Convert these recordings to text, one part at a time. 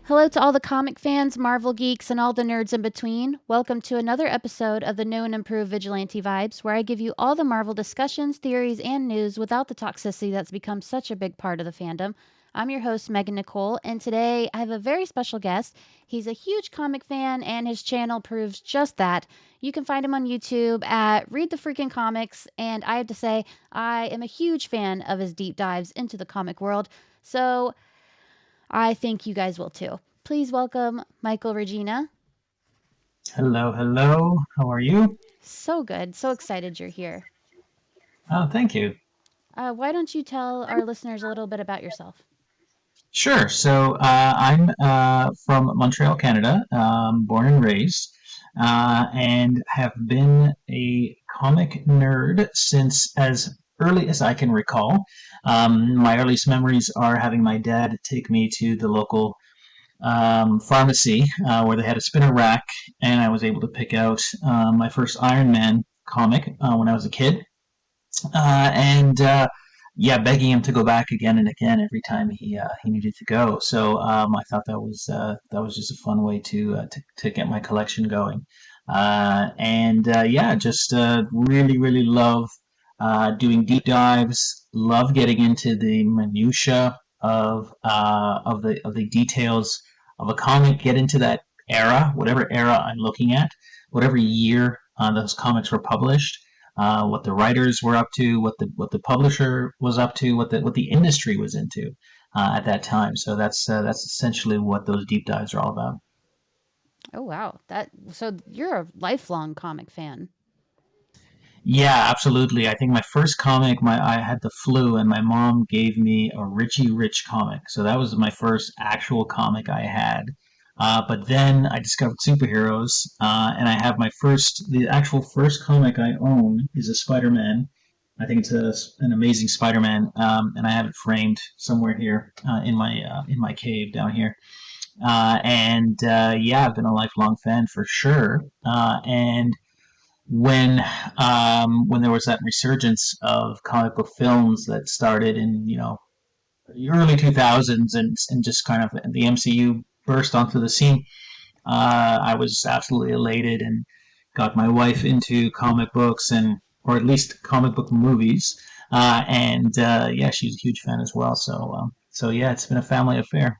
Hello to all the comic fans, Marvel geeks, and all the nerds in between. Welcome to another episode of the New and Improved Vigilante Vibes, where I give you all the Marvel discussions, theories, and news without the toxicity that's become such a big part of the fandom. I'm your host, Megan Nicole, and today I have a very special guest. He's a huge comic fan, and his channel proves just that. You can find him on YouTube at ReadTheFreakingComics, and I have to say, I am a huge fan of his deep dives into the comic world. So, I think you guys will too. Please welcome Michael Regina. Hello, hello. How are you? So good. So excited you're here. Oh, thank you. Why don't you tell our listeners a little bit about yourself? Sure. I'm from Montreal, Canada, born and raised, and have been a comic nerd since as early as I can recall. My earliest memories are having my dad take me to the local pharmacy where they had a spinner rack, and I was able to pick out my first Iron Man comic when I was a kid. And Yeah, begging him to go back again and again every time he needed to go. I thought that was just a fun way to get my collection going. Yeah, just really love doing deep dives. Love getting into the minutia of the details of a comic. Get into that era, whatever era I'm looking at, whatever year those comics were published, what the writers were up to, what the publisher was up to, what the industry was into at that time. So that's essentially what those deep dives are all about. Oh wow. That so you're a lifelong comic fan. Yeah, absolutely. I think my first comic, my I had the flu, and my mom gave me a Richie Rich comic. So that was my first actual comic I had. But then I discovered superheroes, and I have the actual first comic I own is a Spider-Man. I think it's an amazing Spider-Man, and I have it framed somewhere here in my cave down here. Yeah, I've been a lifelong fan for sure. And when there was that resurgence of comic book films that started in the early 2000s, and just kind of the MCU burst onto the scene, I was absolutely elated and got my wife into comic books, and or at least comic book movies, and yeah, she's a huge fan as well. So yeah, it's been a family affair.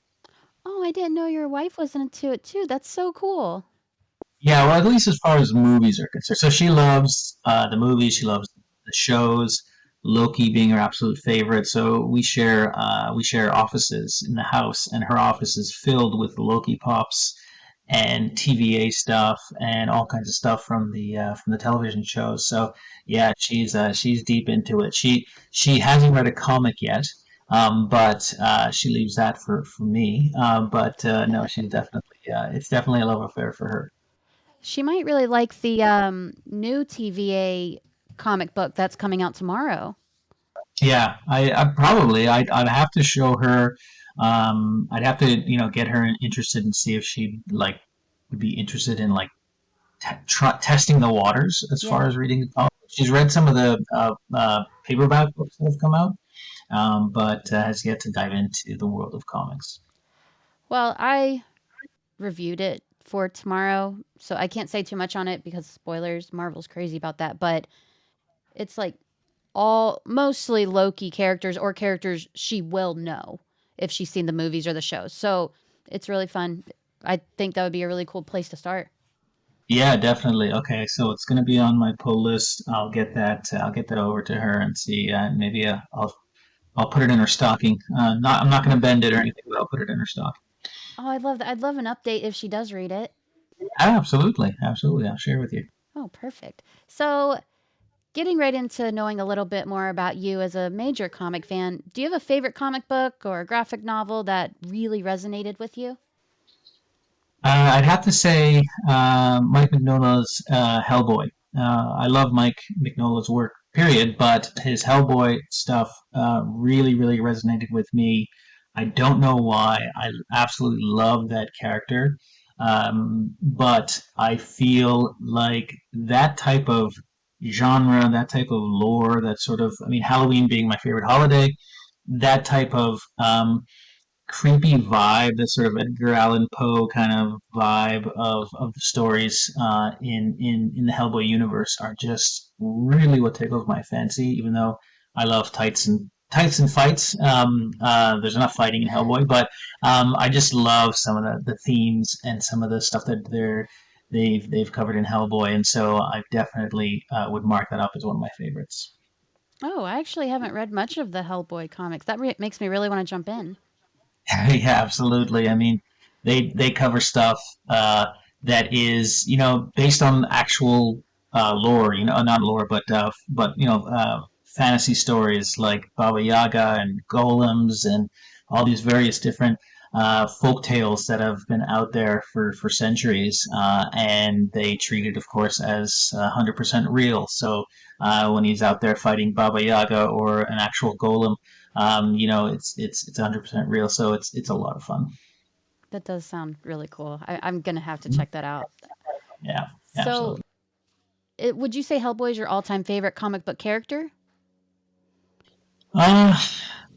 Oh, I didn't know your wife was into it too. That's so cool. Yeah, well, at least as far as movies are concerned. So she loves the movies. She loves the shows. Loki being her absolute favorite. So we share offices in the house, and her office is filled with Loki pops and TVA stuff and all kinds of stuff from the television shows. So yeah, she's deep into it. She hasn't read a comic yet. But she leaves that for me. But no, she's definitely it's definitely a love affair for her. She might really like the new TVA comic book that's coming out tomorrow. Yeah, I probably I'd have to show her. I'd have to get her interested and see if she like would be interested in like testing the waters as far Yeah. as reading. She's read some of the paperback books that have come out, but has yet to dive into the world of comics. Well, I reviewed it for tomorrow, so I can't say too much on it because spoilers. Marvel's crazy about that, but it's like all mostly Loki characters or characters she will know if she's seen the movies or the shows. So it's really fun. I think that would be a really cool place to start. Yeah, definitely. Okay, so it's going to be on my pull list. I'll get that. I'll get that over to her and see. Maybe I'll put it in her stocking. I'm not going to bend it or anything, but I'll put it in her stocking. Oh, I'd love that. I'd love an update if she does read it. Absolutely, absolutely. I'll share with you. Oh, perfect. So, getting right into knowing a little bit more about you as a major comic fan, do you have a favorite comic book or a graphic novel that really resonated with you? I'd have to say Mike Mignola's Hellboy. I love Mike Mignola's work, period, but his Hellboy stuff really resonated with me. I don't know why. I absolutely love that character. But I feel like that type of genre, that type of lore, that sort of, I mean, Halloween being my favorite holiday, that type of creepy vibe, this sort of Edgar Allan Poe kind of vibe of the stories in the Hellboy universe are just really what tickles my fancy. Even though I love tights and fights, there's enough fighting in Hellboy, but I just love some of the themes and some of the stuff that they've covered in Hellboy, and so I definitely would mark that up as one of my favorites. Oh, I actually haven't read much of the Hellboy comics. That makes me really want to jump in. Yeah, absolutely. I mean, they cover stuff that is, based on actual lore, not lore, but fantasy stories like Baba Yaga and golems and all these various different folk tales that have been out there for centuries, and they treat it, of course, as 100% real. So when he's out there fighting Baba Yaga or an actual golem, it's 100% real, so it's a lot of fun. That does sound really cool. I'm gonna have to Mhm. check that out. Yeah, So, absolutely. would you say Hellboy is your all-time favorite comic book character? Uh,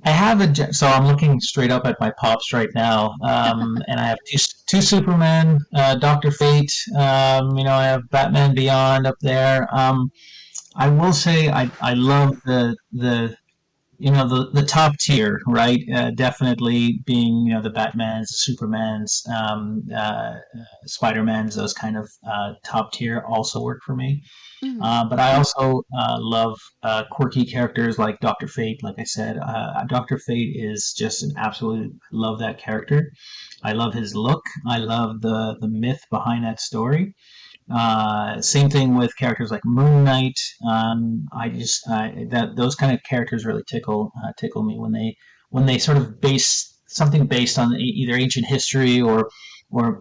I have so I'm looking straight up at my pops right now, and I have two Superman, Doctor Fate. I have Batman Beyond up there. I will say I love the top tier, right? Definitely being the Batmans, the Supermans, Spider-Mans, those kind of top tier also work for me. Mhm. But I also love quirky characters like Doctor Fate. Like I said, Doctor Fate is just an absolute love that character. I love his look. I love the myth behind that story. Same thing with characters like Moon Knight. I just that those kind of characters really tickle me when they sort of base something based on either ancient history or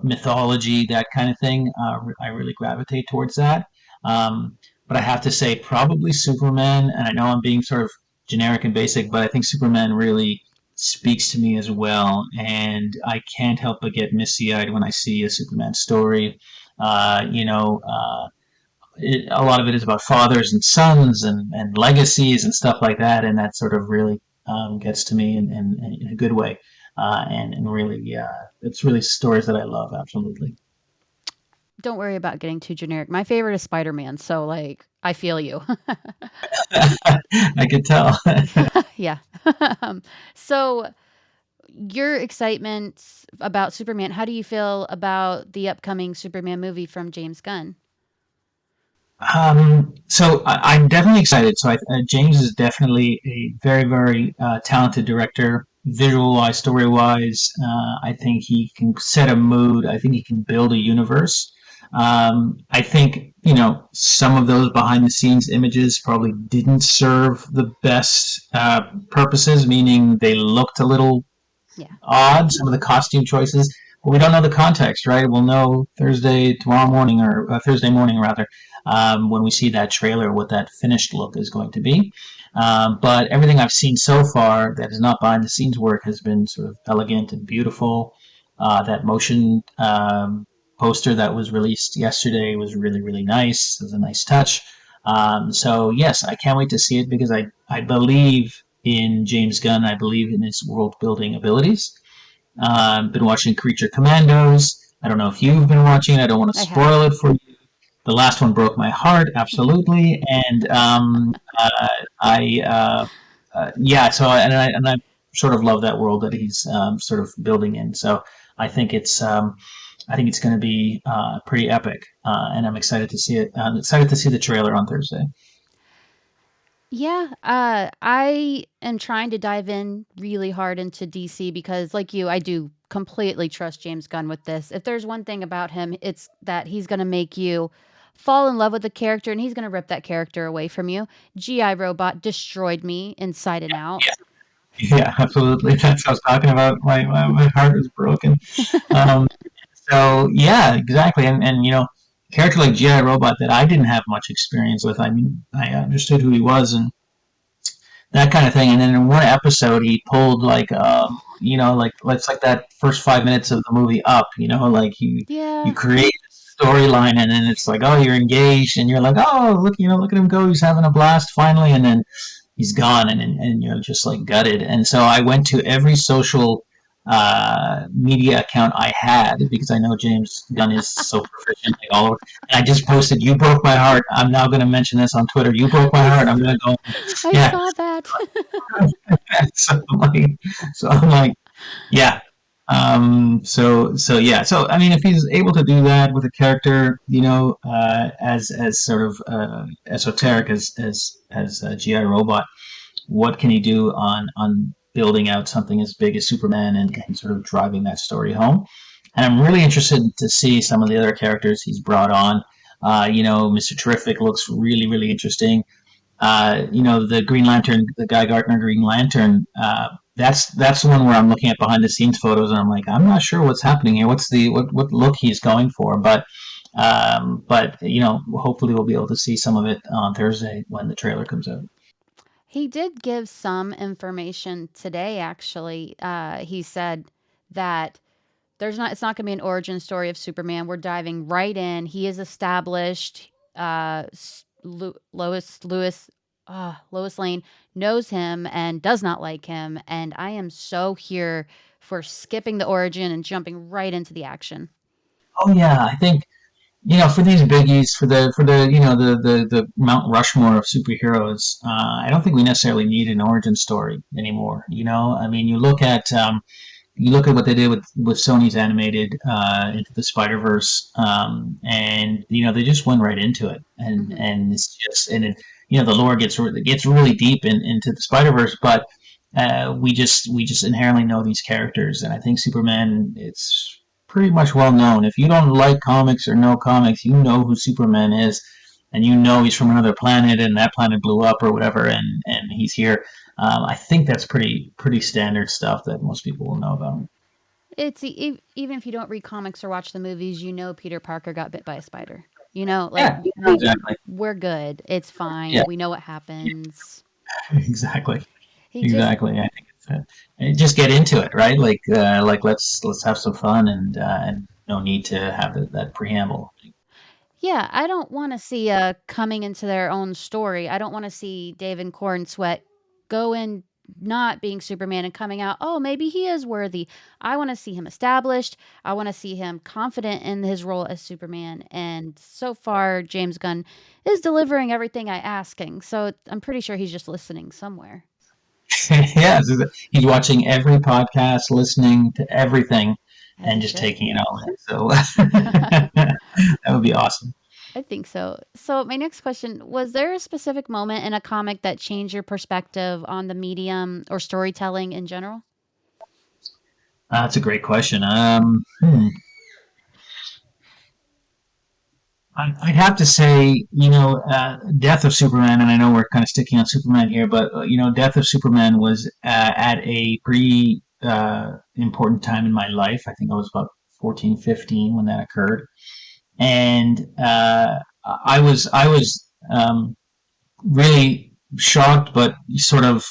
mythology, that kind of thing. I really gravitate towards that. But I have to say, probably Superman. And I know I'm being sort of generic and basic, but I think Superman really speaks to me as well. And I can't help but get misty eyed when I see a Superman story. uh, you know, uh, a lot of it is about fathers and sons and legacies and stuff like that, and that sort of really gets to me in a good way, and really, it's really stories that I love. Absolutely. Don't worry about getting too generic. My favorite is Spider-Man, so like I feel you. I could tell. Yeah. Um, so your excitement about Superman, how do you feel about the upcoming Superman movie from James Gunn? So I'm definitely excited. James is definitely a very, very talented director, visual wise, story wise. I think he can set a mood. I think he can build a universe. I think, some of those behind the scenes images probably didn't serve the best purposes, meaning they looked a little Yeah. odd, some of the costume choices, but we don't know the context, right? We'll know tomorrow morning, or Thursday morning rather, when we see that trailer, what that finished look is going to be. But everything I've seen so far that is not behind the scenes work has been sort of elegant and beautiful. That motion poster that was released yesterday was really, really nice. It was a nice touch. So yes, I can't wait to see it because I believe in James Gunn. I believe in his world building abilities. Been watching Creature Commandos. I don't know if you've been watching. I don't want to I have. spoil it for you. The last one broke my heart, absolutely, and I yeah. So I sort of love that world that he's sort of building in. So I think it's going to be pretty epic, and I'm excited to see it. I'm excited to see the trailer on Thursday. Yeah, I am trying to dive in really hard into DC because, like you, I do completely trust James Gunn with this. If there's one thing about him, it's that he's going to make you fall in love with the character and he's going to rip that character away from you. GI Robot destroyed me inside and out. Yeah, absolutely. That's what I was talking about. My heart is broken. Um, so yeah, exactly. And a character like GI Robot that I didn't have much experience with. I mean, I understood who he was and that kind of thing. And then in one episode, he pulled like like let's like that first 5 minutes of the movie up. Like you Yeah. create a storyline, and then it's like, oh, you're engaged, and you're like, oh, look at him go, he's having a blast finally, and then he's gone, and just like gutted. And so I went to every social media account I had because I know James Gunn is so proficient like all over. And I just posted, "You broke my heart." I'm now going to mention this on Twitter. You broke my I, heart. I'm s- going to go. I Yeah. saw that. so I'm like, so I'm like, yeah. So yeah. So I mean, if he's able to do that with a character, as sort of esoteric as GI Robot, what can he do on building out something as big as Superman and sort of driving that story home? And I'm really interested to see some of the other characters he's brought on. Mr. Terrific looks really, really interesting. The Green Lantern, the Guy Gardner Green Lantern. That's the one where I'm looking at behind the scenes photos and I'm like, I'm not sure what's happening here. What look he's going for? But hopefully we'll be able to see some of it on Thursday when the trailer comes out. He did give some information today, actually. He said that it's not going to be an origin story of Superman. We're diving right in. He is established. Lois Lane knows him and does not like him, and I am so here for skipping the origin and jumping right into the action. Oh yeah, I think for these biggies, for the Mount Rushmore of superheroes, I don't think we necessarily need an origin story anymore. I mean, you look at what they did with Sony's animated Into the Spider Verse, and they just went right into it, and Hmm. and it's just and it the lore gets really deep into the Spider Verse, but we just inherently know these characters, and I think Superman it's pretty much well known. If you don't like comics or know comics, you know who Superman is, and he's from another planet, and that planet blew up or whatever, and he's here. I think that's pretty standard stuff that most people will know about. Even if you don't read comics or watch the movies, you know Peter Parker got bit by a spider. You know, like Yeah, exactly. we're good. It's Yeah, fine. We know what happens. exactly, He just exactly. I think just get into it, right? Like let's have some fun and no need to have that preamble. Yeah, I don't wanna see, coming into their own story. I don't wanna see David Corn Sweat go in not being Superman and coming out, "Oh, maybe he is worthy." I wanna see him established. I wanna see him confident in his role as Superman, and so far, James Gunn is delivering everything I asking, so I'm pretty sure he's just listening somewhere. Yeah, so he's watching every podcast, listening to everything, As he and just should. taking it all in. So that would be awesome. I think so. So, my next question, was there a specific moment in a comic that changed your perspective on the medium or storytelling in general? That's a great question. I'd have to say, Death of Superman, and I know we're kind of sticking on Superman here, but Death of Superman was at a pretty important time in my life. I think I was about 14, 15 when that occurred, and I was really shocked, but sort of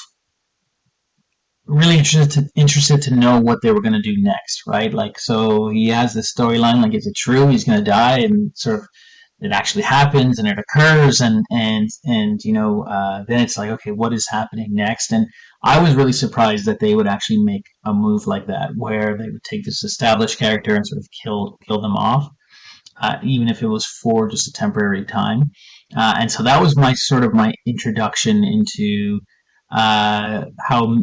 really interested to know what they were going to do next, right? Like, so he has this storyline, like, is it true he's going to die, and sort of it actually happens and it occurs, and then it's like, okay, what is happening next? And I was really surprised that they would actually make a move like that, where they would take this established character and sort of kill them off, even if it was for just a temporary time. And so that was my introduction into how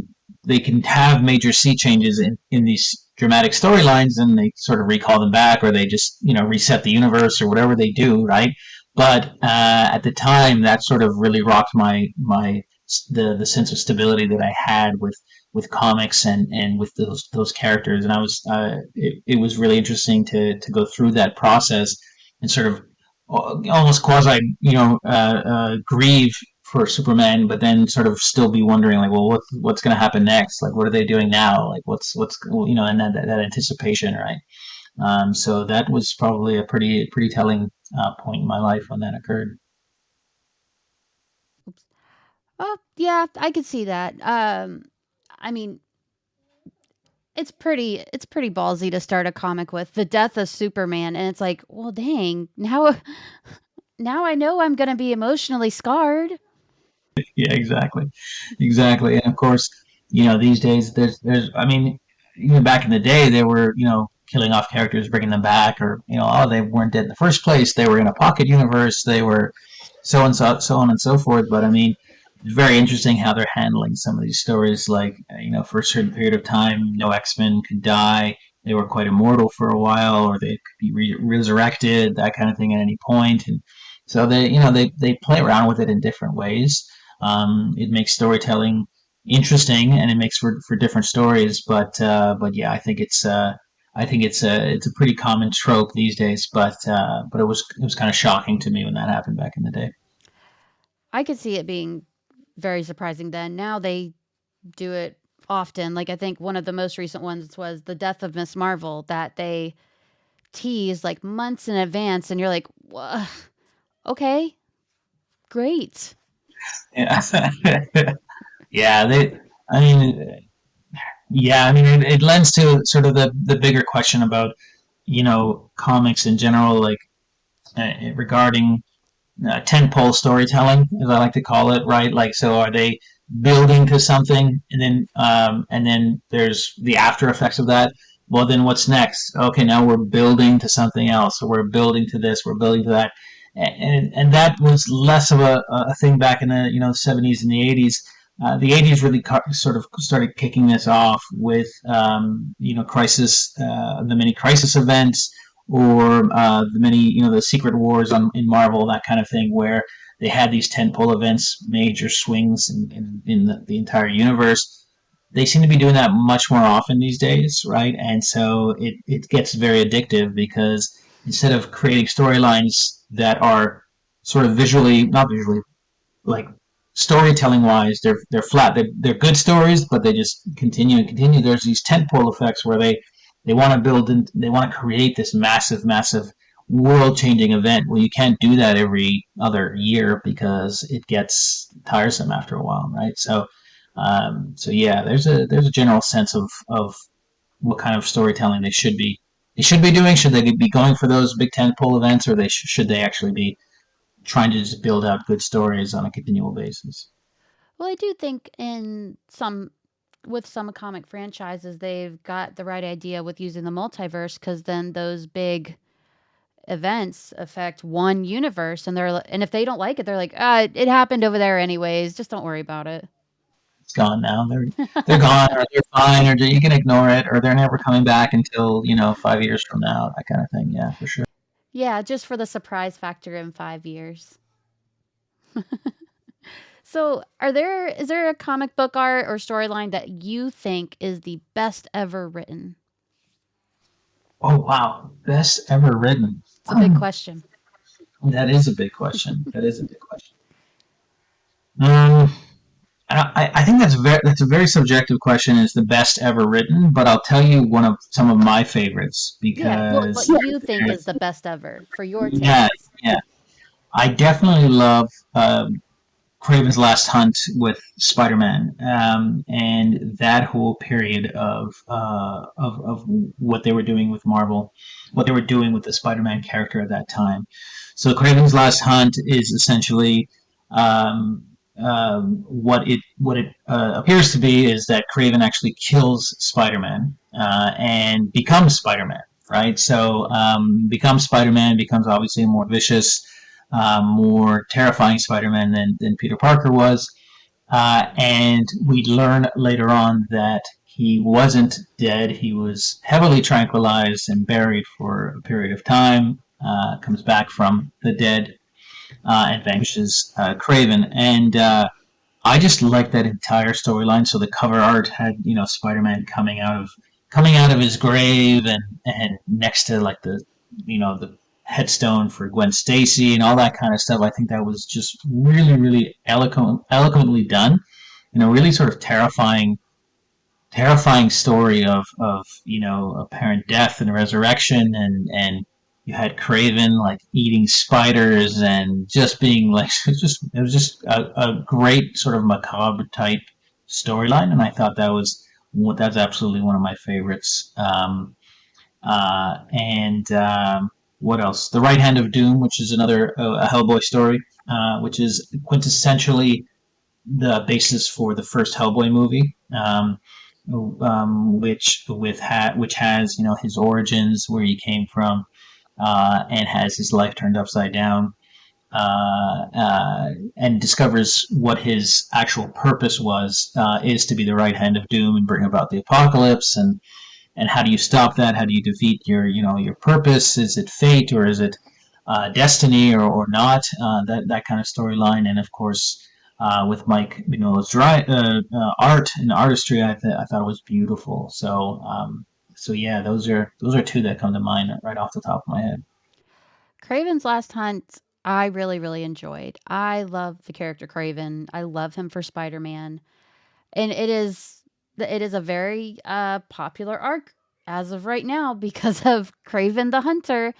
they can have major sea changes in these dramatic storylines, and they sort of recall them back, or they just reset the universe or whatever they do, right? But at the time, that sort of really rocked the sense of stability that I had with comics and with those characters, and it was really interesting to go through that process and sort of almost quasi grieve for Superman, but then sort of still be wondering like, well, what's going to happen next? Like, what are they doing now? Like, what's and that anticipation, right? So that was probably a pretty telling point in my life when that occurred. Oops. Oh, yeah, I could see that. I mean, it's pretty ballsy to start a comic with the death of Superman, and it's like, well, dang, now I know I'm gonna be emotionally scarred. Yeah, exactly, exactly. And of course, these days there's I mean, even back in the day, they were, killing off characters, bringing them back, or, oh, they weren't dead in the first place. They were in a pocket universe. They were so on and so forth. But I mean, it's very interesting how they're handling some of these stories. Like, for a certain period of time, no X-Men could die. They were quite immortal for a while, or they could be resurrected, that kind of thing at any point. And so they play around with it in different ways. It makes storytelling interesting, and it makes for different stories. But yeah, I think it's a pretty common trope these days. But it was kind of shocking to me when that happened back in the day. I could see it being very surprising then. Now they do it often. Like I think one of the most recent ones was the death of Miss Marvel that they teased like months in advance, and you're like, "Wha okay, great." Yeah, yeah. I mean, yeah. I mean, it lends to sort of the bigger question about comics in general, like regarding tentpole storytelling, as I like to call it, right? Like, so are they building to something, and then there's the after effects of that? Well, then what's next? Okay, now we're building to something else. So we're building to this. We're building to that, and that was less of a thing back in the '70s and the '80s. The '80s really sort of started kicking this off with crisis, the many crisis events, or the many the Secret Wars in Marvel, that kind of thing, where they had these tentpole events, major swings in the entire universe. They seem to be doing that much more often these days, right? And so it gets very addictive because instead of creating storylines that are sort of visually, not visually, like storytelling wise, they're flat. They're good stories, but they just continue and continue. There's these tentpole effects where they want to build and they want to create this massive world changing event. Well, you can't do that every other year because it gets tiresome after a while, right? So yeah, there's a general sense of what kind of storytelling they should be doing. Should they be going for those big tentpole events, or should they actually be trying to just build out good stories on a continual basis? Well, I do think in some with some comic franchises, they've got the right idea with using the multiverse because then those big events affect one universe, and and if they don't like it, they're like, it happened over there anyways. Just don't worry about it. It's gone now. They're gone, or they're fine, or you can ignore it, or they're never coming back until 5 years from now. That kind of thing. Yeah, for sure. Yeah, just for the surprise factor in 5 years. So, is there a comic book art or storyline that you think is the best ever written? Oh wow, best ever written. It's a big question. That is a big question. That is a big question. Um, I think that's a very subjective question. Is the best ever written? But I'll tell you one of some of my favorites Yeah, what because you think is the best ever for your yeah, tastes. yeah, I definitely love Craven's Last Hunt with Spider-Man, and that whole period of what they were doing with Marvel, what they were doing with the Spider-Man character at that time. So Craven's Last Hunt is essentially what it appears to be is that Craven actually kills Spider-Man and becomes Spider-Man. Right, so becomes Spider-Man, becomes obviously more vicious, more terrifying Spider-Man than Peter Parker was. And we learn later on that he wasn't dead. He was heavily tranquilized and buried for a period of time, comes back from the dead, and vanishes Craven. And I just like that entire storyline. So the cover art had Spider-Man coming out of his grave, and next to like the headstone for Gwen Stacy and all that kind of stuff. I think that was just really eloquently done. Really sort of terrifying story of apparent death and resurrection, and you had Craven like eating spiders and just being like it was just a great sort of macabre type storyline, and I thought that's absolutely one of my favorites. And what else? The Right Hand of Doom, which is another a Hellboy story, which is quintessentially the basis for the first Hellboy movie. which has his origins, where he came from, and has his life turned upside down, and discovers what his actual purpose was, is to be the right hand of doom and bring about the apocalypse. And how do you stop that? How do you defeat your purpose? Is it fate, or is it destiny, or not? That kind of storyline. And of course, with Mike Mignola's art and artistry, I thought it was beautiful. So yeah, those are two that come to mind right off the top of my head. Craven's Last Hunt, I really, really enjoyed. I love the character Craven. I love him for Spider-Man, and it is a very popular arc as of right now because of Craven the Hunter,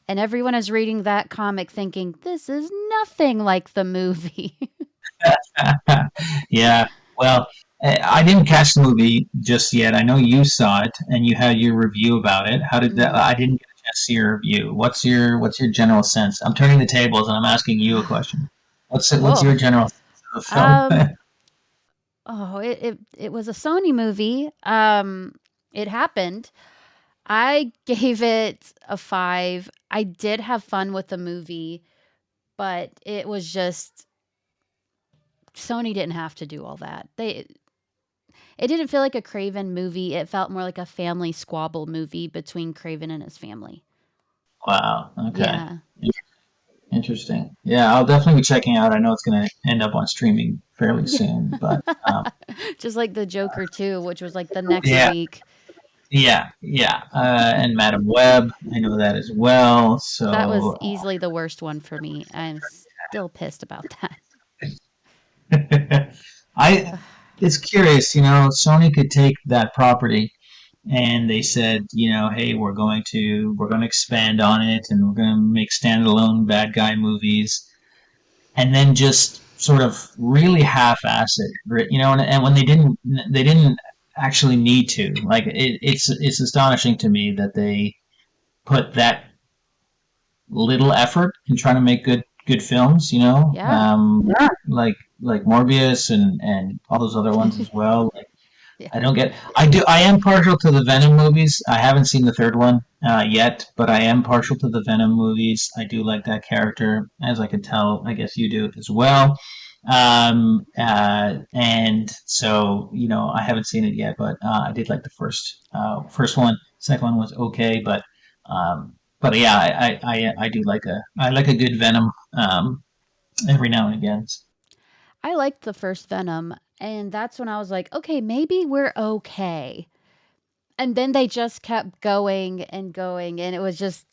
and everyone is reading that comic thinking this is nothing like the movie. Yeah. Well, I didn't catch the movie just yet. I know you saw it and you had your review about it. How did that? Mhm. I didn't get a chance to see your review. What's your general sense? I'm turning the tables and I'm asking you a question. What's Oh, your general sense of the film? um, it was a Sony movie. It happened. I gave it a 5. I did have fun with the movie, but it was just Sony didn't have to do all that. It didn't feel like a Craven movie. It felt more like a family squabble movie between Craven and his family. Wow. Okay. Yeah. Interesting. Yeah, I'll definitely be checking out. I know it's going to end up on streaming fairly soon, but Just like the Joker 2, which was like the next yeah, week. yeah. And Madam Web, I know that as well. That was So easily the worst one for me. I'm still pissed about that. I it's curious, Sony could take that property and they said, hey, we're going to expand on it and we're going to make standalone bad guy movies, and then just sort of really half-ass it, and when they didn't actually need to. Like it's astonishing to me that they put that little effort in trying to make good films, Yeah. like Morbius and all those other ones as well. Like, Yeah. I am partial to the Venom movies. I haven't seen the third one yet, but I am partial to the Venom movies. I do like that character, as I can tell. I guess you do as well. And so, I haven't seen it yet, but I did like the first one. Second one was okay, but yeah, I do I like a good Venom every now and again. I liked the first Venom, and that's when I was like, okay, maybe we're okay. And then they just kept going and going, and it was just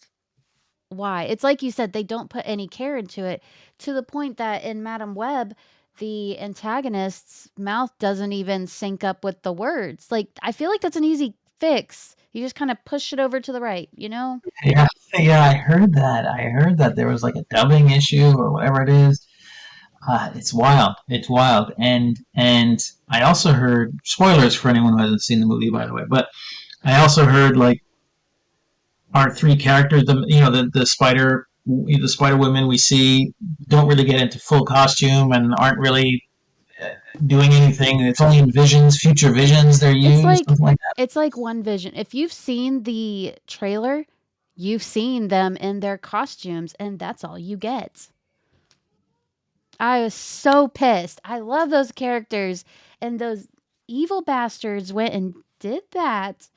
why? It's like you said, they don't put any care into it to the point that in Madam Web, the antagonist's mouth doesn't even sync up with the words. Like, I feel like that's an easy fix. You just kind of push it over to the right, you know? Yeah, yeah, I heard that. I heard that there was like a dubbing issue or whatever it is. It's wild. It's wild. And I also heard, spoilers for anyone who hasn't seen the movie, by the way. But I also heard, like, our three characters, the spider women we see don't really get into full costume and aren't really doing anything. It's only in future visions they're It's used, like something like that. it's like One Vision. If you've seen the trailer, you've seen them in their costumes and that's all you get. I was so pissed. I love those characters and those evil bastards went and did that.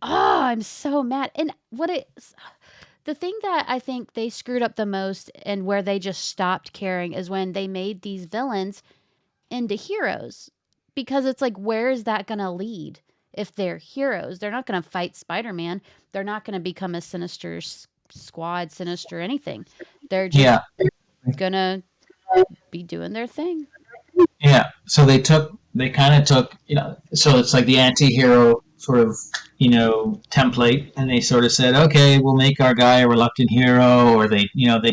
Oh, I'm so mad. And the thing that I think they screwed up the most and where they just stopped caring is when they made these villains into heroes. Because it's like, where is that going to lead? If they're heroes, they're not going to fight Spider Man. They're not going to become a sinister squad, sinister anything. They're Yeah, just going to be doing their thing. yeah. So they kind of took, so it's like the anti-hero sort of, template, and they sort of said, okay, we'll make our guy a reluctant hero, or they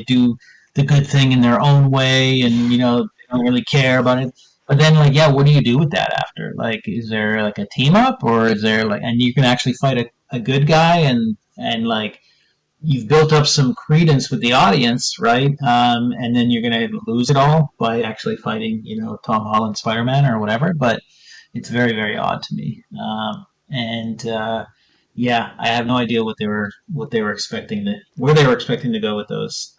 do the good thing in their own way, and they don't really care about it. But then, like, yeah, what do you do with that after? Like, is there like a team up, or is there like, and you can actually fight a good guy, and like you've built up some credence with the audience, right? And then you're going to lose it all by actually fighting, Tom Holland Spider Man or whatever. But it's very very odd to me. And yeah, I have no idea what they were expecting to where they were expecting to go with those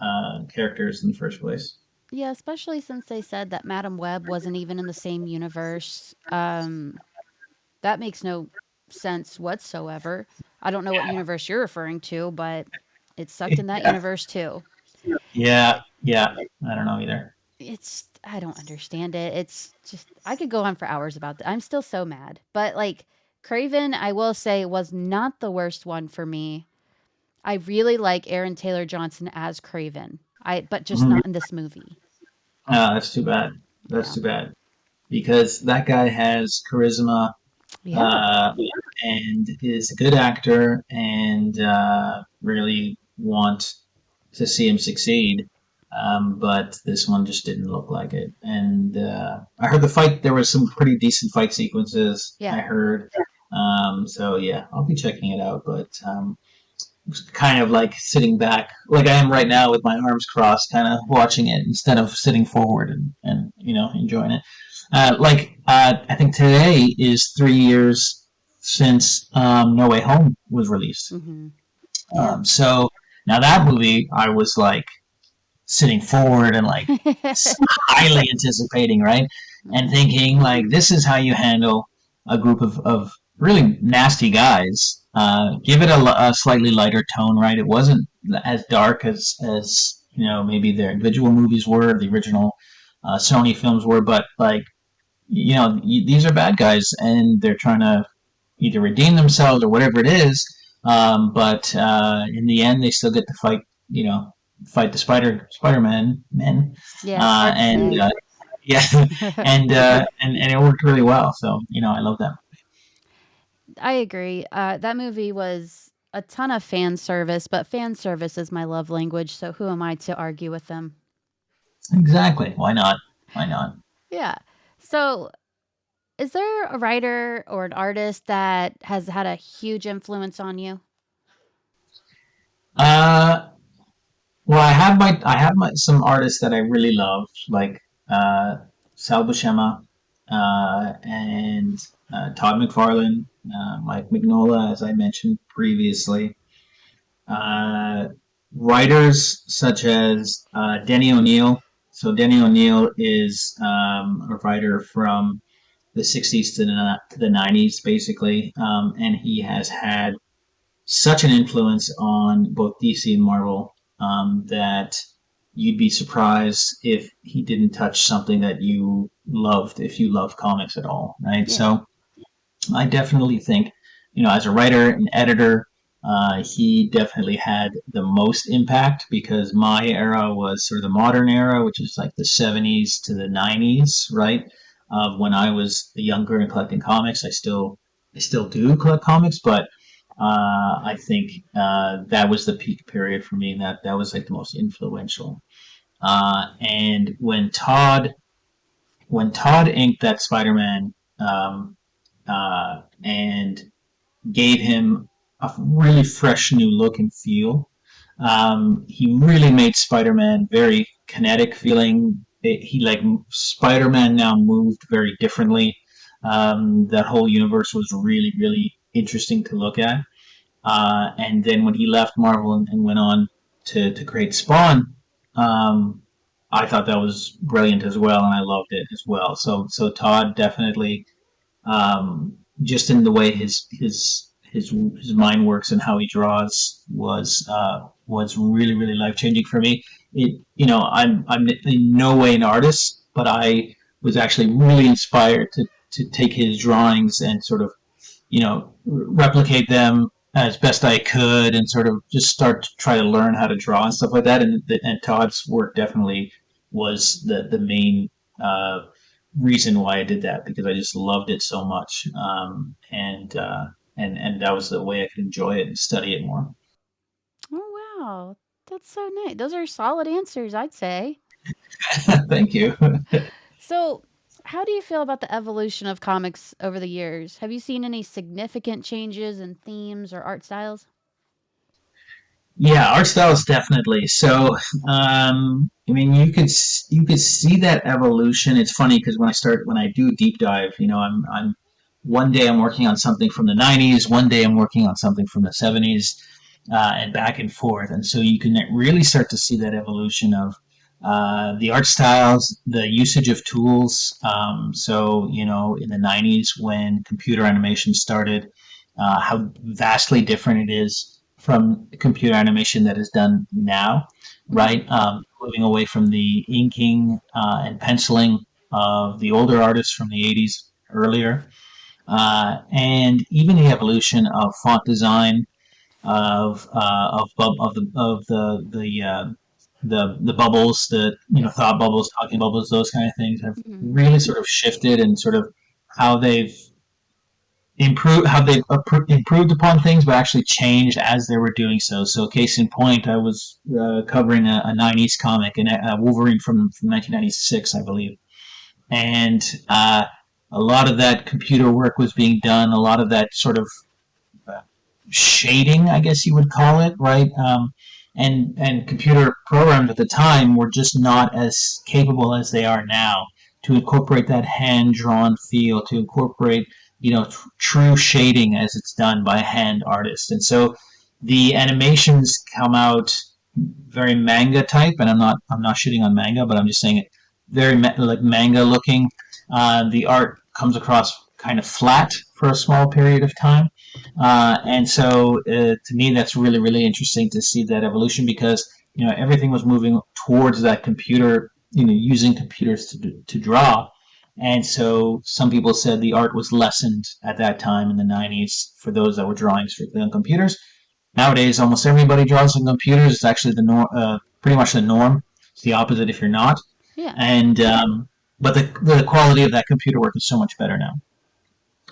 characters in the first place. Yeah, especially since they said that Madam Web wasn't even in the same universe. That makes no sense whatsoever. I don't know what universe you're referring to, but it's sucked in that Yeah, universe too. yeah, yeah. I don't know either. It's I don't understand it. It's just I could go on for hours about that. I'm still so mad. But like Craven, I will say was not the worst one for me. I really like Aaron Taylor Johnson as Craven. But just Mhm. not in this movie. That's too bad. That's Yeah. too bad because that guy has charisma Yeah. uh, and is a good actor and really want to see him succeed. But this one just didn't look like it. And I heard the fight. There was some pretty decent fight sequences. Yeah. I heard. So yeah, I'll be checking it out. But kind of like sitting back, like I am right now, with my arms crossed, kind of watching it instead of sitting forward and enjoying it. I think today is 3 years since No Way Home was released. Mhm. Yeah. So now that movie, I was like sitting forward and like highly anticipating, right? And Mhm. thinking like this is how you handle a group of really nasty guys. Give it a slightly lighter tone, right? It wasn't as dark as maybe their individual movies were, the original Sony films were, but like these are bad guys and they're trying to either redeem themselves or whatever it is. But in the end, they still get to fight. Fight the Spider-Man men, Yeah, it's hard to and say. yeah, and it worked really well. So I love that. I agree. That movie was a ton of fan service, but fan service is my love language, so who am I to argue with them? Exactly. Why not? Why not? Yeah. So, is there a writer or an artist that has had a huge influence on you? Uh, well, I have my some artists that I really love, like uh, Sal Buscema and Todd McFarlane, Mike Mignola, as I mentioned previously. uh, Writers such as Denny O'Neil. So Denny O'Neil is a writer from the 60s to the 90s, basically, and he has had such an influence on both DC and Marvel that you'd be surprised if he didn't touch something that you loved, if you love comics at all, right? Yeah. So I definitely think, as a writer and editor, he definitely had the most impact because my era was sort of the modern era, which is like the 70s to the 90s, right? When I was younger and collecting comics, I still do collect comics, but I think that was the peak period for me, and that was like the most influential. And when Todd inked that Spider-Man and gave him a really fresh new look and feel. He really made Spider-Man very kinetic feeling. He like Spider-Man now moved very differently. That whole universe was really really interesting to look at. And then when he left Marvel and went on to create Spawn, um, I thought that was brilliant as well, and I loved it as well. So Todd definitely just in the way his mind works and how he draws was really really life changing for me. I'm in no way an artist, but I was actually really inspired to take his drawings and sort of replicate them as best I could and sort of just start to try to learn how to draw and stuff like that. And Todd's work definitely was the main reason why I did that because I just loved it so much, and that was the way I could enjoy it and study it more. Oh wow. That's so nice. Those are solid answers, I'd say. Thank you. So, how do you feel about the evolution of comics over the years? Have you seen any significant changes in themes or art styles? Yeah, art styles definitely. So, I mean, you could see that evolution. It's funny because when I do deep dive, one day I'm working on something from the 90s, one day I'm working on something from the 70s, and back and forth. And so you can really start to see that evolution of the art styles, the usage of tools. So, in the 90s when computer animation started, how vastly different it is from computer animation that is done now, Mhm. right? Moving away from the inking and penciling of the older artists from the 80s earlier, and even the evolution of font design, of the bubbles, the Yes. thought bubbles, talking bubbles, those kind of things have Mhm. really sort of shifted, and sort of how they've improved upon things, but actually changed as they were doing so. So, case in point, I was covering a 90s comic, and a Wolverine from 1996, I believe, and a lot of that computer work was being done. A lot of that sort of uh, shading, I guess you would call it, right? And computer programs at the time were just not as capable as they are now to incorporate that hand drawn feel, to incorporate true shading as it's done by a hand artist. And so the animations come out very manga type, and I'm not shitting on manga, but I'm just saying it very like manga looking. The art comes across kind of flat for a small period of time, and so to me that's really really interesting to see that evolution, because everything was moving towards that computer, using computers to draw. And so some people said the art was lessened at that time in the 90s for those that were drawing strictly on computers. Nowadays, almost everybody draws on computers. It's actually pretty much the norm. It's the opposite if you're not. Yeah. And but the quality of that computer work is so much better now,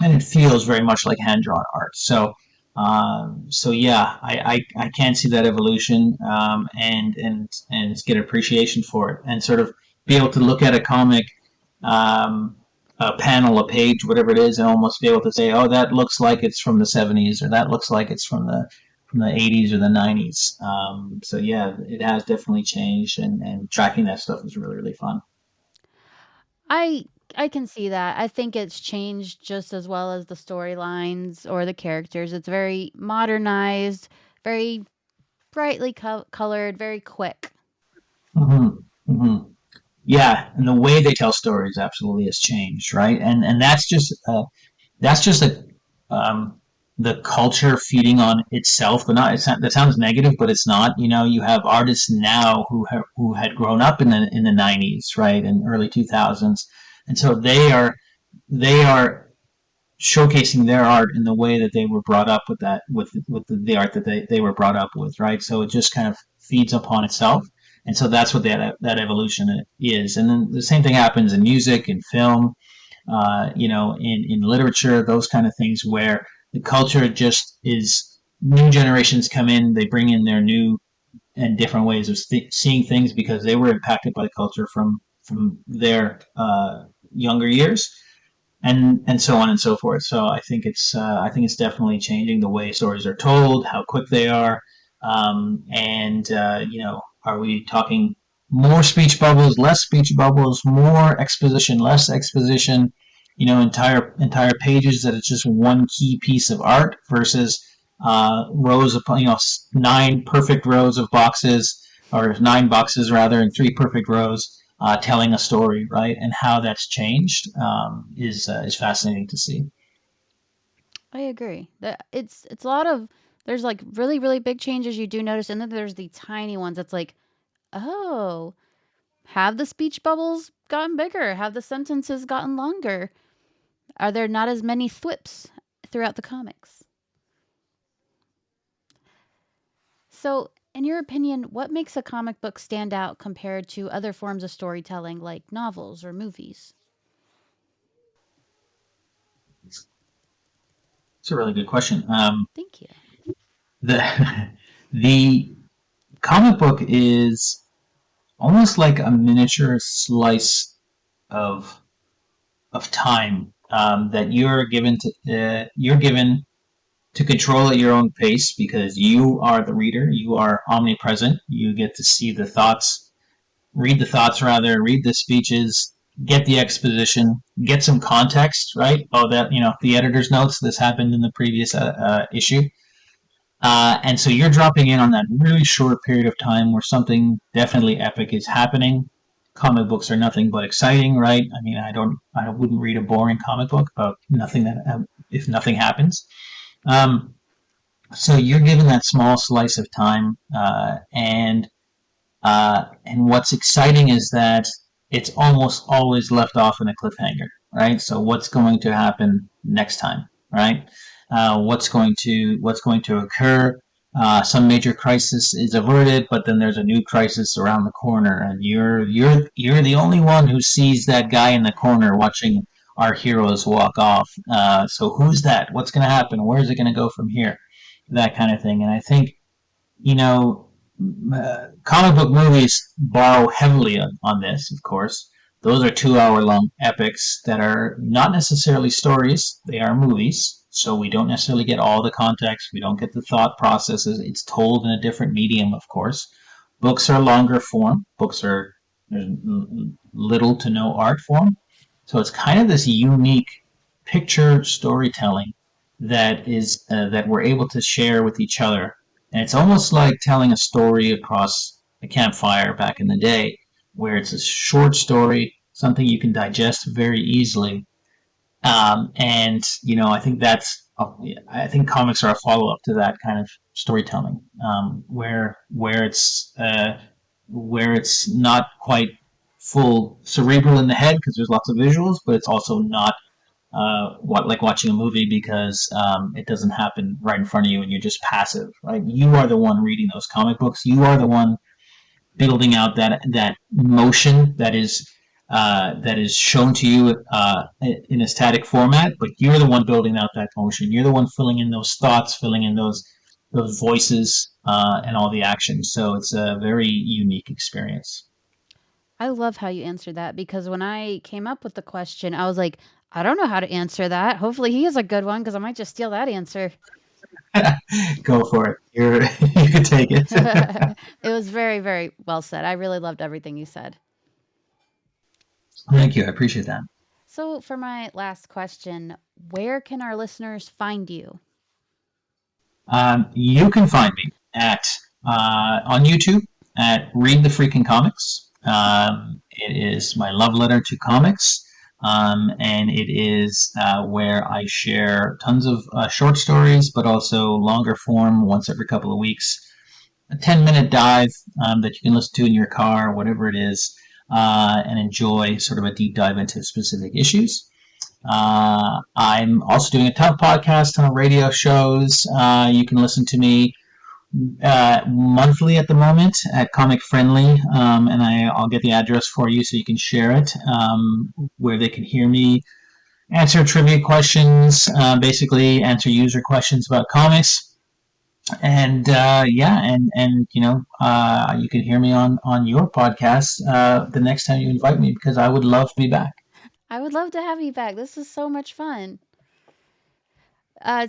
and it feels very much like hand drawn art. So yeah, I can see that evolution, and get appreciation for it, and sort of be able to look at a comic, um, a panel, a page, whatever it is, and almost be able to say, oh, that looks like it's from the 70s, or that looks like it's from the 80s or the 90s. So yeah, it has definitely changed, and tracking that stuff is really really fun. I I can see that. I think it's changed just as well as the storylines or the characters. It's very modernized, very brightly colored, very quick. Mm-hmm. Mm-hmm. Yeah, and the way they tell stories absolutely has changed, right? And that's just the culture feeding on itself, but not. That sounds negative, but it's not. You have artists now who had grown up in the 90s, right, and early 2000s, and so they are showcasing their art in the way that they were brought up with that with the art that they were brought up with, right? So it just kind of feeds upon itself, and so that's what that evolution is. And then the same thing happens in music, in film, in literature, those kind of things, where the culture just is, new generations come in, they bring in their new and different ways of seeing things because they were impacted by the culture from their younger years, and so on and so forth. So I think it's definitely changing the way stories are told, how quick they are, and are we talking more speech bubbles, less speech bubbles, more exposition, less exposition? Entire pages that it's just one key piece of art versus rows of 9 perfect rows of boxes, or 9 boxes rather, and 3 perfect rows, telling a story, right? And how that's changed is fascinating to see. I agree. That it's a lot of there's like really really big changes you do notice, and then there's the tiny ones that's like, oh, have the speech bubbles gotten bigger? Have the sentences gotten longer? Are there not as many thwips throughout the comics? So, in your opinion, what makes a comic book stand out compared to other forms of storytelling like novels or movies? It's a really good question. Thank you. The the comic book is almost like a miniature slice of of time, that you're given to control at your own pace, because you are the reader. You are omnipresent. You get to see the thoughts, read the thoughts rather, read the speeches, get the exposition, get some context, right? Oh, that, the editor's notes, this happened in the previous issue. And so you're dropping in on that really short period of time where something definitely epic is happening. Comic books are nothing but exciting, right? I mean, I wouldn't read a boring comic book about nothing that if nothing happens. Um, so you're given that small slice of time, and what's exciting is that it's almost always left off in a cliffhanger, right? So what's going to happen next time, right? What's going to occur? Some major crisis is averted, but then there's a new crisis around the corner, and you're the only one who sees that guy in the corner watching our heroes walk off. So who's that? What's going to happen? Where's it going to go from here? That kind of thing. And I think you know, comic book movies borrow heavily on this, of course. Those are 2 hour long epics that are not necessarily stories, they are movies. So we don't necessarily get all the context, we don't get the thought processes. It's told in a different medium, of course. Books are longer form, there's little to no art form. So it's kind of this unique picture storytelling that we're able to share with each other, and it's almost like telling a story across a campfire back in the day, where it's a short story, something you can digest very easily. And I think comics are a follow up to that kind of storytelling, where it's not quite full cerebral in the head because there's lots of visuals, but it's also not like watching a movie because it doesn't happen right in front of you and you're just passive, right? You are the one reading those comic books. You are the one building out that motion that is shown to you in a static format, but you're the one building out that motion. You're the one filling in those thoughts, filling in those voices, and all the action. So it's a very unique experience. I love how you answered that because when I came up with the question, I was like, I don't know how to answer that. Hopefully, he has a good one because I might just steal that answer. Go for it. You can take it. It was very, very well said. I really loved everything you said. Thank you. I appreciate that. So, for my last question, where can our listeners find you? You can find me at on YouTube at ReadTheFreakingComics. It is my love letter to comics, and it is where I share tons of short stories, but also longer form, once every couple of weeks. A 10-minute dive that you can listen to in your car, whatever it is, and enjoy sort of a deep dive into specific issues. I'm also doing a ton of podcasts, ton of radio shows. You can listen to me monthly at the moment at Comic Friendly, and I'll get the address for you so you can share it, where they can hear me answer trivia questions, basically answer user questions about comics. And you can hear me on your podcast the next time you invite me, because I would love to be back. I would love to have you back. This is so much fun.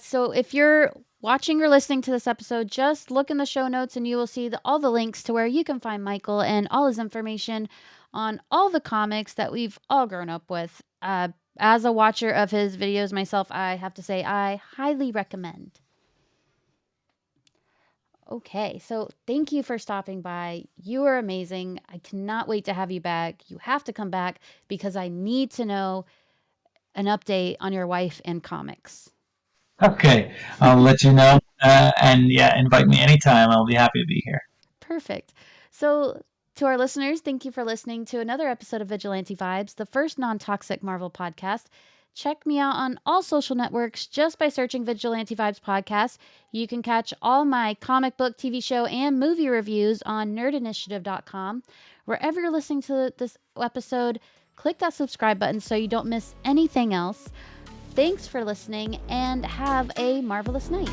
So if you're watching or listening to this episode, just look in the show notes and you will see all the links to where you can find Michael and all his information on all the comics that we've all grown up with. As a watcher of his videos myself, I have to say I highly recommend. Okay, so thank you for stopping by. You are amazing. I cannot wait to have you back. You have to come back because I need to know an update on your wife and comics. Okay, I'll let you know. And yeah, invite me anytime. I'll be happy to be here. Perfect. So, to our listeners, thank you for listening to another episode of Vigilante Vibes, the first non toxic Marvel podcast. Check me out on all social networks just by searching Vigilante Vibes Podcast. You can catch all my comic book, TV show, and movie reviews on nerdinitiative.com. Wherever you're listening to this episode, click that subscribe button so you don't miss anything else. Thanks for listening and have a marvelous night.